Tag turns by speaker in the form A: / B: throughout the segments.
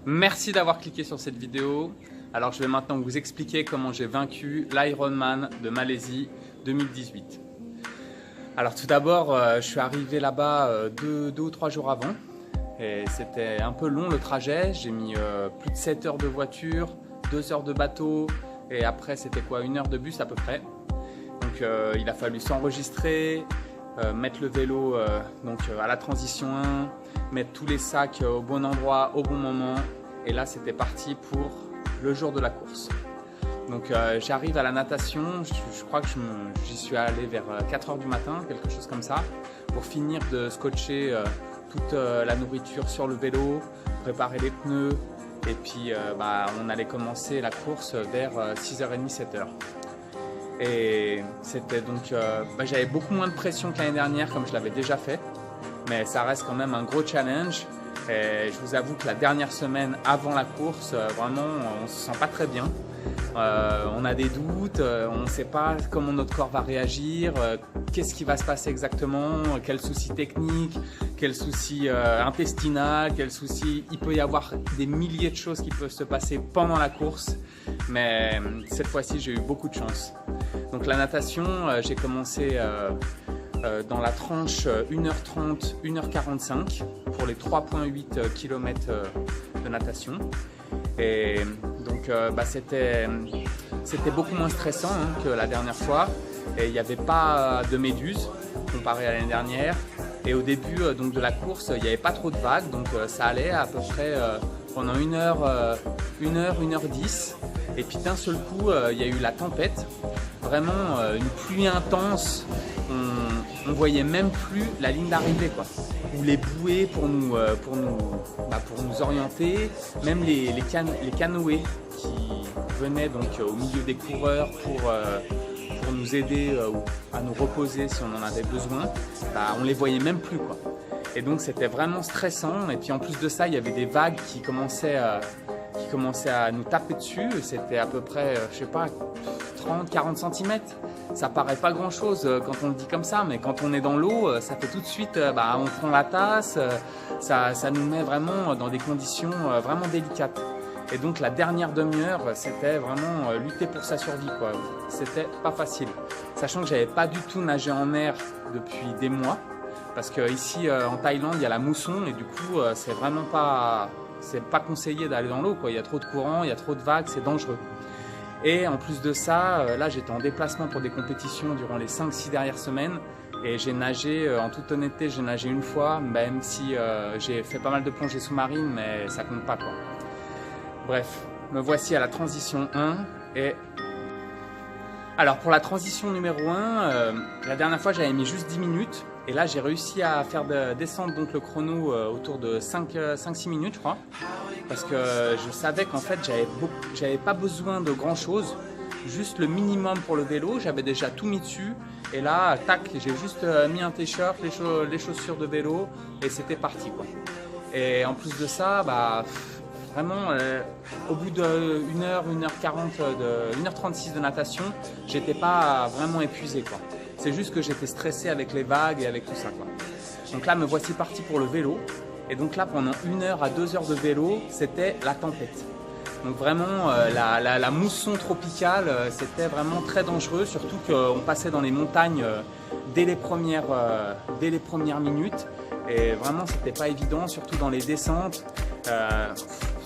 A: Merci d'avoir cliqué sur cette vidéo. Alors je vais maintenant vous expliquer comment j'ai vaincu l'Ironman de Malaisie 2018. Alors tout d'abord, je suis arrivé là-bas deux ou trois jours avant et c'était un peu long le trajet. J'ai mis plus de 7 heures de voiture, 2 heures de bateau et après c'était quoi, 1 heure de bus à peu près. Donc il a fallu s'enregistrer, mettre le vélo à la transition 1, mettre tous les sacs au bon endroit, au bon moment. Et là, c'était parti pour le jour de la course. Donc j'arrive à la natation, je crois que j'y suis allé vers 4 heures du matin, quelque chose comme ça, pour finir de scotcher toute la nourriture sur le vélo, préparer les pneus. Et puis on allait commencer la course vers 6h30, 7h. Et c'était donc, j'avais beaucoup moins de pression que l'année dernière comme je l'avais déjà fait, mais ça reste quand même un gros challenge. Et je vous avoue que la dernière semaine avant la course, vraiment on se sent pas très bien. On a des doutes, on ne sait pas comment notre corps va réagir, qu'est-ce qui va se passer exactement, quels soucis techniques, quels soucis intestinaux, quels soucis... Il peut y avoir des milliers de choses qui peuvent se passer pendant la course, mais cette fois-ci j'ai eu beaucoup de chance. Donc la natation, j'ai commencé dans la tranche 1h30, 1h45 pour les 3,8 km de natation. Et donc c'était beaucoup moins stressant que la dernière fois. Et il n'y avait pas de méduses comparé à l'année dernière. Et au début donc de la course, il n'y avait pas trop de vagues, donc ça allait à peu près pendant 1h10. Et puis d'un seul coup, il y a eu la tempête, vraiment une pluie intense. On voyait même plus la ligne d'arrivée, quoi, ou les bouées pour nous orienter, même les canoës qui venaient donc au milieu des coureurs pour nous aider à nous reposer si on en avait besoin, on les voyait même plus, quoi. Et donc c'était vraiment stressant. Et puis en plus de ça, il y avait des vagues qui commençaient à nous taper dessus. C'était à peu près, je sais pas, 30-40 cm. Ça paraît pas grand chose quand on le dit comme ça, mais quand on est dans l'eau, ça fait tout de suite, on prend la tasse, ça nous met vraiment dans des conditions vraiment délicates. Et donc la dernière demi-heure, c'était vraiment lutter pour sa survie, quoi. C'était pas facile. Sachant que j'avais pas du tout nagé en mer depuis des mois, parce qu'ici en Thaïlande, il y a la mousson et du coup, c'est pas conseillé d'aller dans l'eau, quoi. Il y a trop de courant, il y a trop de vagues, c'est dangereux. Et en plus de ça, là j'étais en déplacement pour des compétitions durant les 5-6 dernières semaines et j'ai nagé, en toute honnêteté, j'ai nagé une fois, même si j'ai fait pas mal de plongées sous-marines, mais ça compte pas, quoi. Bref, me voici à la transition 1 et... Alors pour la transition numéro 1, la dernière fois j'avais mis juste 10 minutes et là j'ai réussi à faire descendre donc le chrono autour de 5-6 minutes, je crois. Parce que je savais qu'en fait j'avais pas besoin de grand chose, juste le minimum pour le vélo, j'avais déjà tout mis dessus et là tac, j'ai juste mis un t-shirt, les chaussures de vélo et c'était parti, quoi. Et en plus de ça, vraiment au bout de 1h, 1h40, 1h36 de natation, j'étais pas vraiment épuisé, quoi. C'est juste que j'étais stressé avec les vagues et avec tout ça, quoi. Donc là me voici parti pour le vélo. Et donc là, pendant 1 heure à 2 heures de vélo, c'était la tempête. Donc vraiment, la mousson tropicale, c'était vraiment très dangereux, surtout qu'on passait dans les montagnes dès les premières minutes. Et vraiment, c'était pas évident, surtout dans les descentes.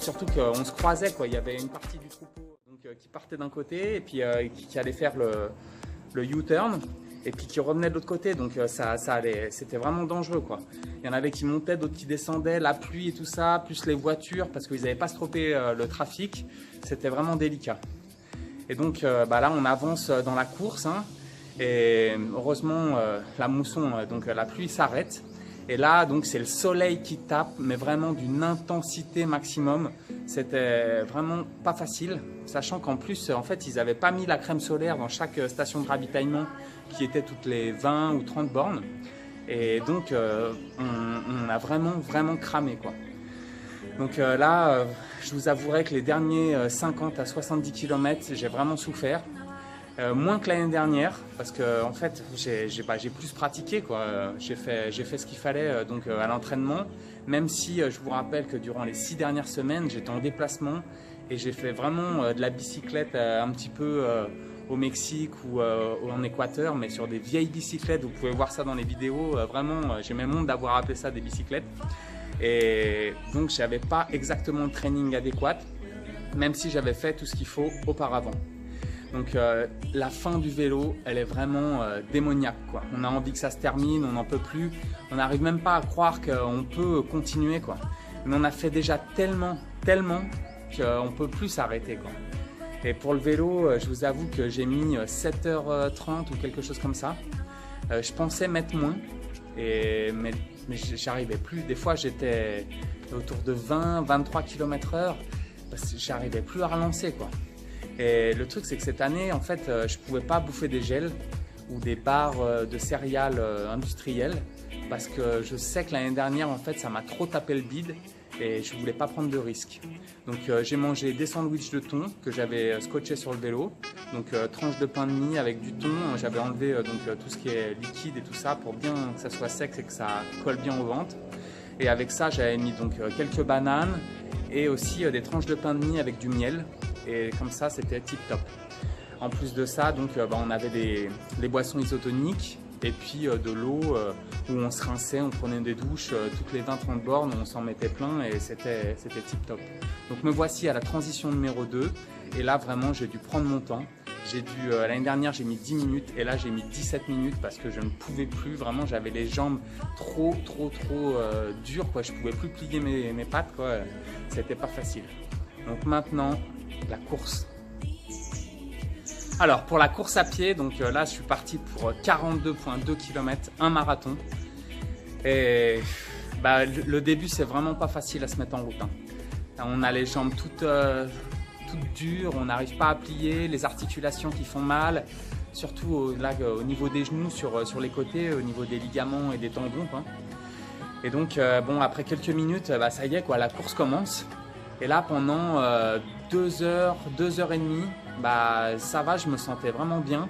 A: Surtout qu'on se croisait, quoi. Il y avait une partie du troupeau qui partait d'un côté et puis qui allait faire le U-turn. Et puis qui revenait de l'autre côté, donc ça allait, c'était vraiment dangereux, quoi. Il y en avait qui montaient, d'autres qui descendaient, la pluie et tout ça, plus les voitures, parce qu'ils n'avaient pas stoppé le trafic, c'était vraiment délicat. Et donc là on avance dans la course, et heureusement la mousson, donc la pluie s'arrête. Et là, donc, c'est le soleil qui tape, mais vraiment d'une intensité maximum. C'était vraiment pas facile, sachant qu'en plus, en fait, ils n'avaient pas mis la crème solaire dans chaque station de ravitaillement qui était toutes les 20 ou 30 bornes. Et donc, on a vraiment cramé, quoi. Donc là, je vous avouerai que les derniers 50 à 70 km, j'ai vraiment souffert. Moins que l'année dernière, parce que en fait j'ai plus pratiqué, quoi. J'ai fait ce qu'il fallait donc à l'entraînement, même si je vous rappelle que durant les 6 dernières semaines j'étais en déplacement et j'ai fait vraiment de la bicyclette un petit peu au Mexique ou en Équateur, mais sur des vieilles bicyclettes. Vous pouvez voir ça dans les vidéos, vraiment j'ai même honte d'avoir appelé ça des bicyclettes. Et donc j'avais pas exactement le training adéquat, même si j'avais fait tout ce qu'il faut auparavant. Donc la fin du vélo, elle est vraiment démoniaque, quoi. On a envie que ça se termine, on n'en peut plus. On n'arrive même pas à croire qu'on peut continuer, quoi. Mais on a fait déjà tellement qu'on ne peut plus s'arrêter, quoi. Et pour le vélo, je vous avoue que j'ai mis 7h30 ou quelque chose comme ça. Je pensais mettre moins, mais j'arrivais plus. Des fois, j'étais autour de 20-23 km/h parce que j'arrivais plus à relancer, quoi. Et le truc, c'est que cette année, en fait, je ne pouvais pas bouffer des gels ou des barres de céréales industrielles parce que je sais que l'année dernière, en fait, ça m'a trop tapé le bide et je ne voulais pas prendre de risques. Donc, j'ai mangé des sandwichs de thon que j'avais scotché sur le vélo. Donc, tranche de pain de mie avec du thon. J'avais enlevé tout ce qui est liquide et tout ça pour bien que ça soit sec et que ça colle bien au ventre. Et avec ça, j'avais mis donc quelques bananes et aussi des tranches de pain de mie avec du miel. Et comme ça, c'était tip top. En plus de ça, donc, on avait des boissons isotoniques et puis de l'eau où on se rinçait, on prenait des douches toutes les 20-30 bornes, on s'en mettait plein et c'était tip top. Donc me voici à la transition numéro 2 et là vraiment j'ai dû prendre mon temps. L'année dernière j'ai mis 10 minutes et là j'ai mis 17 minutes parce que je ne pouvais plus, vraiment j'avais les jambes trop dures, quoi. Je ne pouvais plus plier mes pattes, quoi. C'était pas facile. Donc maintenant la course. Alors pour la course à pied, donc là je suis parti pour 42,2 km, un marathon. Et le début c'est vraiment pas facile à se mettre en route, hein. On a les jambes toutes dures, on n'arrive pas à plier, les articulations qui font mal, surtout au niveau des genoux, sur les côtés, au niveau des ligaments et des tendons, quoi. Et donc après quelques minutes, ça y est, quoi, la course commence. Et là pendant 2 heures, 2 heures et demie, ça va, je me sentais vraiment bien.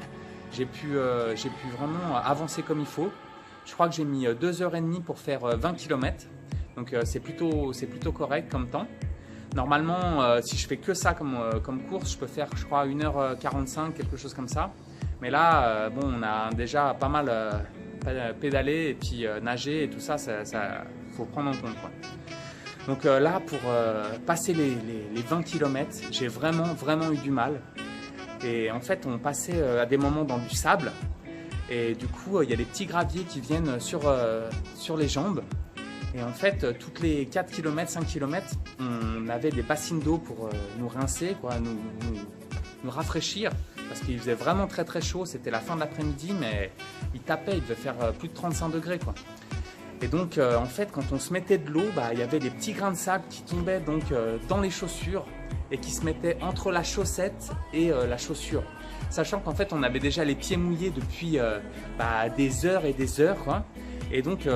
A: J'ai pu vraiment avancer comme il faut. Je crois que j'ai mis 2 heures et demie pour faire 20 km. Donc c'est plutôt correct comme temps. Normalement, si je fais que ça comme course, je peux faire, je crois, 1h45, quelque chose comme ça. Mais là, on a déjà pas mal pédalé et puis nagé et tout ça, faut prendre en compte, quoi. Donc là, pour passer les 20 km, j'ai vraiment eu du mal. Et en fait, on passait à des moments dans du sable. Et du coup, il y a des petits graviers qui viennent sur les jambes. Et en fait, toutes les 4 km, 5 km, on avait des bassines d'eau pour nous rincer, quoi, nous rafraîchir. Parce qu'il faisait vraiment très chaud. C'était la fin de l'après-midi, mais il tapait, il devait faire plus de 35 degrés, quoi. Et donc, en fait, quand on se mettait de l'eau, il y avait des petits grains de sable qui tombaient donc, dans les chaussures et qui se mettaient entre la chaussette et la chaussure. Sachant qu'en fait, on avait déjà les pieds mouillés depuis des heures et des heures, quoi. Et donc,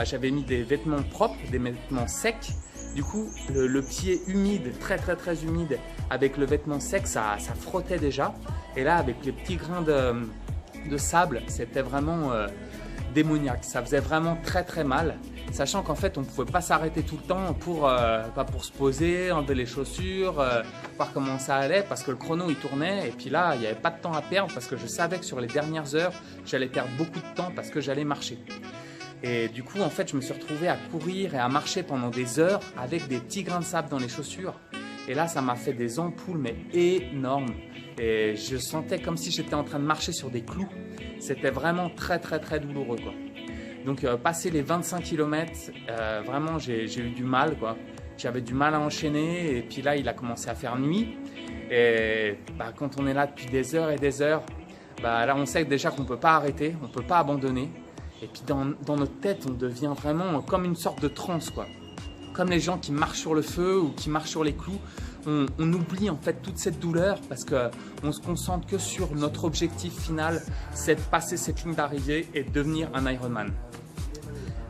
A: j'avais mis des vêtements propres, des vêtements secs. Du coup, le pied humide, très humide, avec le vêtement sec, ça frottait déjà. Et là, avec les petits grains de sable, c'était vraiment démoniaque. Ça faisait vraiment très mal. Sachant qu'en fait, on ne pouvait pas s'arrêter tout le temps pour se poser, enlever les chaussures, voir comment ça allait, parce que le chrono, il tournait. Et puis là, il n'y avait pas de temps à perdre, parce que je savais que sur les dernières heures, j'allais perdre beaucoup de temps parce que j'allais marcher. Et du coup, en fait, je me suis retrouvé à courir et à marcher pendant des heures avec des petits grains de sable dans les chaussures. Et là, ça m'a fait des ampoules, mais énormes. Et je sentais comme si j'étais en train de marcher sur des clous. C'était vraiment très douloureux, quoi. Donc, passer les 25 km, vraiment, j'ai eu du mal, quoi. J'avais du mal à enchaîner. Et puis là, il a commencé à faire nuit. Et quand on est là depuis des heures et des heures, là, on sait déjà qu'on ne peut pas arrêter, on ne peut pas abandonner. Et puis dans notre tête, on devient vraiment comme une sorte de transe, quoi. Comme les gens qui marchent sur le feu ou qui marchent sur les clous, on oublie en fait toute cette douleur parce qu'on se concentre que sur notre objectif final, c'est de passer cette ligne d'arrivée et de devenir un Ironman.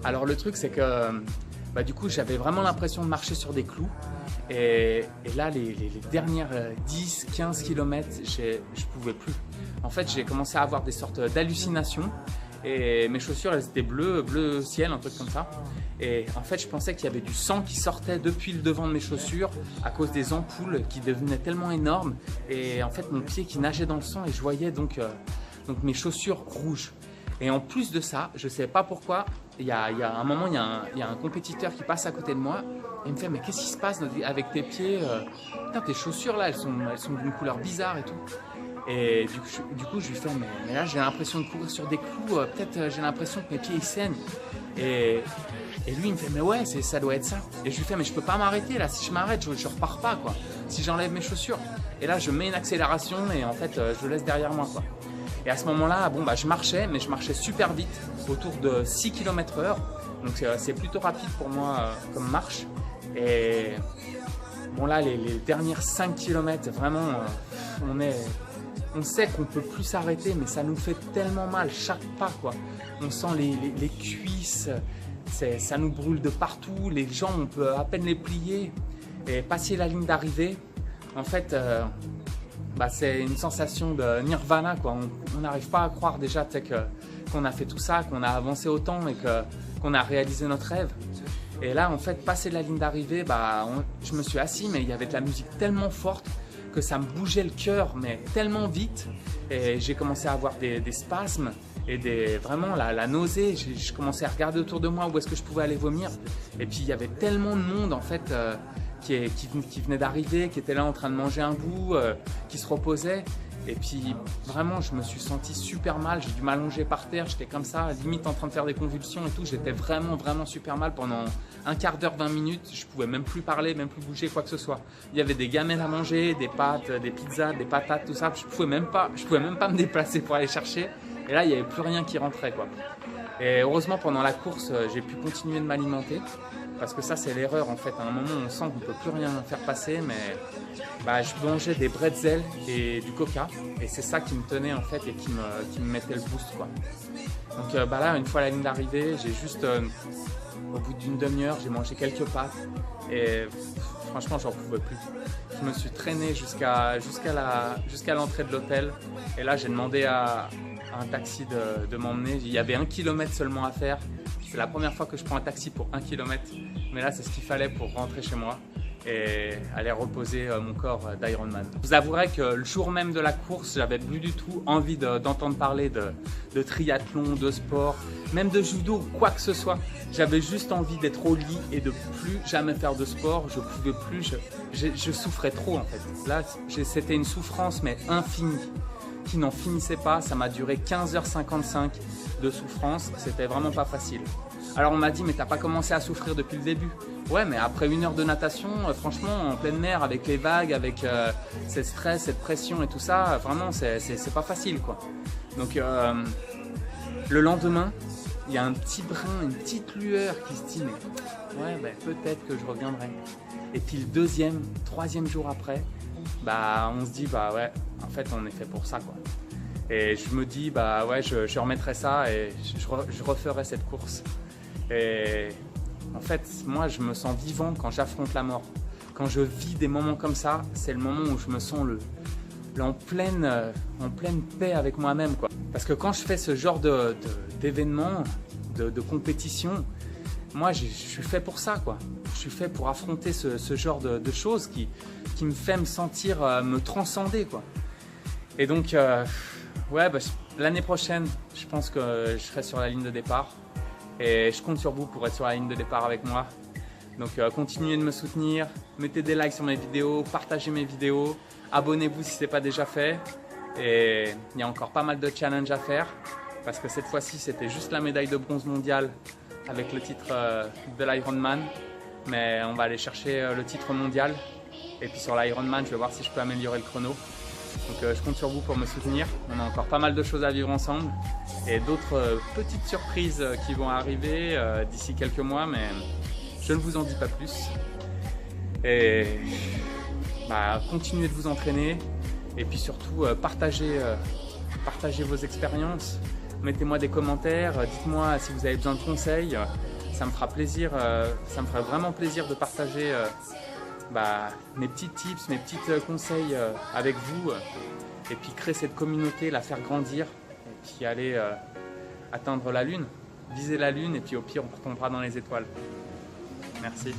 A: Alors le truc, c'est que du coup, j'avais vraiment l'impression de marcher sur des clous Et là, les dernières 10-15 km, je pouvais plus. En fait, j'ai commencé à avoir des sortes d'hallucinations. Et mes chaussures, elles étaient bleu ciel, un truc comme ça. Et en fait, je pensais qu'il y avait du sang qui sortait depuis le devant de mes chaussures à cause des ampoules qui devenaient tellement énormes. Et en fait, mon pied qui nageait dans le sang et je voyais donc mes chaussures rouges. Et en plus de ça, je ne savais pas pourquoi, il y a un moment, il y a un compétiteur qui passe à côté de moi et il me fait « Mais qu'est-ce qui se passe avec tes pieds putain, tes chaussures là, elles sont d'une couleur bizarre et tout. » Et du coup, je lui fais mais là, j'ai l'impression de courir sur des clous, peut-être j'ai l'impression que mes pieds ils saignent. Et lui, il me fait mais ouais, ça doit être ça. Et je lui fais mais je peux pas m'arrêter là, si je m'arrête, je repars pas quoi. Si j'enlève mes chaussures. Et là, je mets une accélération et en fait, je le laisse derrière moi quoi. Et à ce moment-là, bon, je marchais, mais je marchais super vite, autour de 6 km/h. Donc c'est plutôt rapide pour moi comme marche. Et bon là, les dernières 5 km, vraiment, on sait qu'on ne peut plus s'arrêter, mais ça nous fait tellement mal chaque pas quoi. On sent les cuisses, ça nous brûle de partout, les jambes on peut à peine les plier. Et passer la ligne d'arrivée, en fait, c'est une sensation de nirvana quoi. On n'arrive pas à croire déjà qu'on a fait tout ça, qu'on a avancé autant et qu'on a réalisé notre rêve. Et là, en fait, passer la ligne d'arrivée, je me suis assis, mais il y avait de la musique tellement forte que ça me bougeait le cœur, mais tellement vite. Et j'ai commencé à avoir des spasmes et vraiment la nausée. Je commençais à regarder autour de moi où est-ce que je pouvais aller vomir. Et puis, il y avait tellement de monde, en fait, qui venait d'arriver, qui était là en train de manger un bout, qui se reposait. Et puis, vraiment, je me suis senti super mal. J'ai dû m'allonger par terre. J'étais comme ça, limite en train de faire des convulsions et tout. J'étais vraiment, vraiment super mal pendant un quart d'heure, 20 minutes. Je pouvais même plus parler, même plus bouger, quoi que ce soit. Il y avait des gamelles à manger, des pâtes, des pizzas, des patates, tout ça. Je pouvais même pas me déplacer pour aller chercher. Et là, il n'y avait plus rien qui rentrait, quoi. Et heureusement, pendant la course, j'ai pu continuer de m'alimenter. Parce que ça, c'est l'erreur en fait. À un moment, on sent qu'on ne peut plus rien faire passer, mais je mangeais des bretzels et du coca. Et c'est ça qui me tenait en fait et qui me mettait le boost, quoi. Donc là, une fois la ligne d'arrivée, j'ai juste, au bout d'une demi-heure, j'ai mangé quelques pâtes. Et franchement, j'en pouvais plus. Je me suis traîné jusqu'à l'entrée de l'hôtel. Et là, j'ai demandé à un taxi de m'emmener. Il y avait 1 kilomètre seulement à faire. C'est la première fois que je prends un taxi pour 1 kilomètre, mais là c'est ce qu'il fallait pour rentrer chez moi et aller reposer mon corps d'Ironman. Je vous avouerai que le jour même de la course, j'avais plus du tout envie d'entendre parler de triathlon, de sport, même de judo, quoi que ce soit. J'avais juste envie d'être au lit et de plus jamais faire de sport. Je pouvais plus, je souffrais trop en fait. Là, c'était une souffrance mais infinie, qui n'en finissait pas. Ça m'a duré 15h55 de souffrance, c'était vraiment pas facile. Alors on m'a dit mais t'as pas commencé à souffrir depuis le début? Ouais, mais après 1 heure de natation, franchement en pleine mer avec les vagues, avec ce stress, cette pression et tout ça, vraiment c'est pas facile quoi. Donc le lendemain, il y a un petit brin, une petite lueur qui se dit mais ouais peut-être que je reviendrai. Et puis le 2e, 3e jour après, on se dit ouais, en fait on est fait pour ça quoi. Et je me dis ouais, je remettrai ça et je referai cette course. Et en fait, moi je me sens vivant quand j'affronte la mort. Quand je vis des moments comme ça, c'est le moment où je me sens en pleine paix avec moi-même quoi. Parce que quand je fais ce genre d'événements, de compétition, moi je suis fait pour ça quoi. Je suis fait pour affronter ce genre de choses qui me fait me sentir, me transcender quoi. Et donc ouais, l'année prochaine, je pense que je serai sur la ligne de départ et je compte sur vous pour être sur la ligne de départ avec moi. Donc continuez de me soutenir, mettez des likes sur mes vidéos, partagez mes vidéos, abonnez-vous si ce n'est pas déjà fait. Et il y a encore pas mal de challenges à faire parce que cette fois-ci, c'était juste la médaille de bronze mondiale avec le titre de l'Ironman. Mais on va aller chercher le titre mondial. Et puis sur l'Ironman, je vais voir si je peux améliorer le chrono. Donc je compte sur vous pour me soutenir. On a encore pas mal de choses à vivre ensemble et d'autres petites surprises qui vont arriver d'ici quelques mois, mais je ne vous en dis pas plus. Et continuez de vous entraîner et puis surtout partagez vos expériences. Mettez-moi des commentaires, dites-moi si vous avez besoin de conseils. Ça me fera plaisir, ça me ferait vraiment plaisir de partager mes petits tips, mes petits conseils avec vous, et puis créer cette communauté, la faire grandir, et puis aller atteindre la lune, viser la lune, et puis au pire on retombera dans les étoiles. Merci.